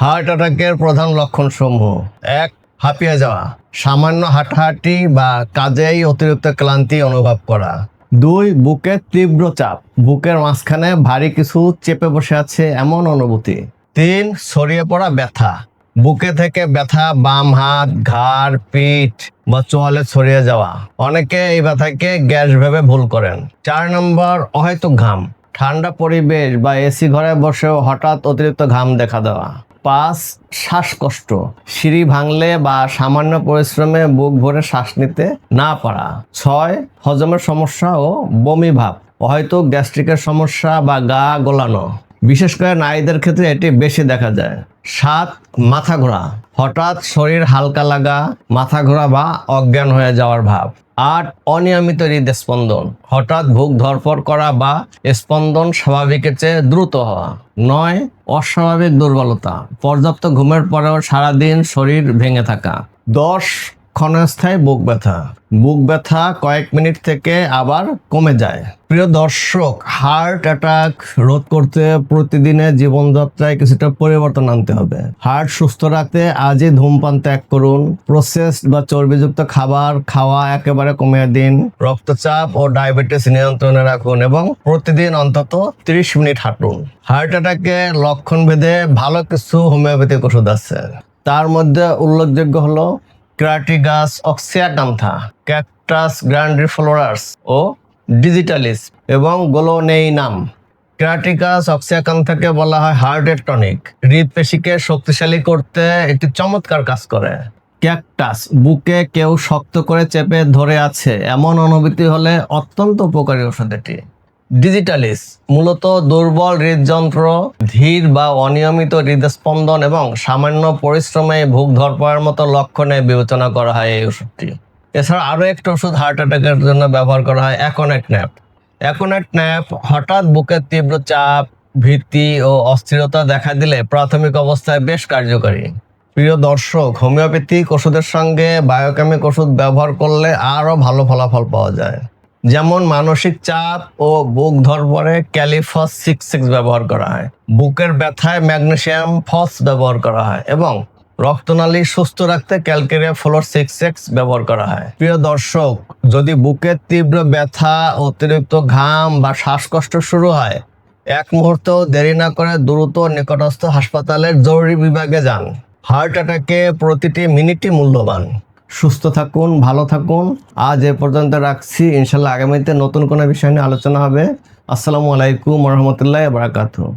Heart অ্যাটাকের প্রধান লক্ষণসমূহ: 1. হাঁপিয়ে যাওয়া, সামান্য হাঁটাহাঁটি বা কাজেই অতিরিক্ত ক্লান্তি অনুভব করা। 2. বুকের তীব্র চাপ, বুকের মাঝখানে ভারী কিছু চেপে বসে আছে এমন অনুভূতি। 3. ছড়িয়ে পড়া ব্যথা, বুকে থেকে ব্যথা বাম হাত, ঘাড়, পিঠ বা চোয়ালে ছড়িয়ে যাওয়া। অনেকে এই ব্যথাকে গ্যাস ভেবে ভুল করেন। 4 নম্বর অহেতুক ঘাম, ঠান্ডা পরিবেশ বা এসি ঘরে বসেও হঠাৎ অতিরিক্ত ঘাম দেখা দেওয়া। 5. শ্বাসকষ্ট, সিঁড়ি ভাঙলে বা সামান্য পরিশ্রমে বুক ভরে শ্বাস নিতে না পারা। 6. হজমের সমস্যা ও বমি ভাব, হয়তো গ্যাস্ট্রিকের সমস্যা বা গা গোলানো, বিশেষ করে নারীদের ক্ষেত্রে এটি বেশি দেখা যায়। 7. মাথা ঘোরা, হঠাৎ শরীর হালকা লাগা, মাথা ঘোরা বা অজ্ঞান হয়ে যাওয়ার ভাব। 8. অনিয়মিত হৃদস্পন্দন, হঠাৎ বুক ধড়ফড় করা বা স্পন্দন স্বাভাবিকের চেয়ে দ্রুত হওয়া। 9. অস্বাভাবিক দুর্বলতা, পর্যাপ্ত ঘুমের পরেও সারাদিন শরীর ভেঙে থাকা। 10. ক্ষণস্থায়ী বুক ব্যথা, বুক ব্যথা কয়েক মিনিট থেকে আবার কমে যায়। প্রিয় দর্শক, হার্ট অ্যাটাক রোধ করতে প্রতিদিনের জীবনযাত্রায় কিছুটা পরিবর্তন আনতে হবে। হার্ট সুস্থ রাখতে আজই ধূমপান ত্যাগ করুন, প্রসেসড বা চর্বিযুক্ত খাবার খাওয়া একেবারে কমিয়ে দিন, রক্তচাপ ও ডায়াবেটিস নিয়ন্ত্রণে রাখুন এবং প্রতিদিন অন্তত 30 মিনিট হাঁটুন। হার্ট অ্যাটাকের লক্ষণ ভেদে ভালো কিছু হোমিওপ্যাথিক ওষুধ আছে। তার মধ্যে উল্লেখযোগ্য হলো ক্রাটিগাস অক্সিয়াকান্থা, ক্যাকটাস গ্র্যান্ডিফ্লোরাস ও ডিজিটালিস এবং গোলোনেইনাম। ক্রাটিগাস অক্সিয়াকান্থাকে বলা হয় হার্টের টনিক, হৃদপেশিকে শক্তিশালী করতে একটি চমৎকার কাজ করে। ক্যাকটাস, বুকে কেউ শক্ত করে চেপে ধরে আছে এমন অনুভূতি হলে অত্যন্ত উপকারী ওষুধ এটি। ডিজিটালিস মূলত দুর্বল হৃদযন্ত্র, ধীর বা অনিয়মিত হৃদস্পন্দন এবং সামান্য পরিশ্রমে বুক ধড়ফড়ের মতো লক্ষণে বিবেচনা করা হয় এই ওষুধটি। এছাড়া আরও একটা ওষুধ হার্ট অ্যাটাকের জন্য ব্যবহার করা হয় অ্যাকোনেট ন্যাপ। অ্যাকোনেট ন্যাপ হঠাৎ বুকের তীব্র চাপ, ভীতি ও অস্থিরতা দেখা দিলে প্রাথমিক অবস্থায় বেশ কার্যকরী। প্রিয় দর্শক, হোমিওপ্যাথিক ওষুধের সঙ্গে বায়োকেমিক ওষুধ ব্যবহার করলে আরও ভালো ফলাফল পাওয়া যায়। যেমন মানসিক চাপ ও বুক ধড়ফড়ে ক্যালিফস 66 ব্যবহার করা হয়, বুকের ব্যথায় ম্যাগনেসিয়াম ফস ব্যবহার করা হয় এবং রক্তনালী সুস্থ রাখতে ক্যালকেরিয়া ফ্লোর 66 ব্যবহার করা হয়। প্রিয় দর্শক, যদি বুকের তীব্র ব্যথা, অতিরিক্ত ঘাম বা শ্বাসকষ্ট শুরু হয়, এক মুহূর্তেও দেরি না করে দ্রুত নিকটস্থ হাসপাতালের জরুরি বিভাগে যান। হার্ট অ্যাটাকে প্রতিটি মিনিটই মূল্যবান। সুস্থ থাকুন, ভালো থাকুন। আজ এ পর্যন্ত রাখছি। ইনশাল্লাহ আগামীতে নতুন কোনো বিষয় নিয়ে আলোচনা হবে। আসসালামু আলাইকুম ওয়া রাহমাতুল্লাহি ওয়া বারাকাতুহু।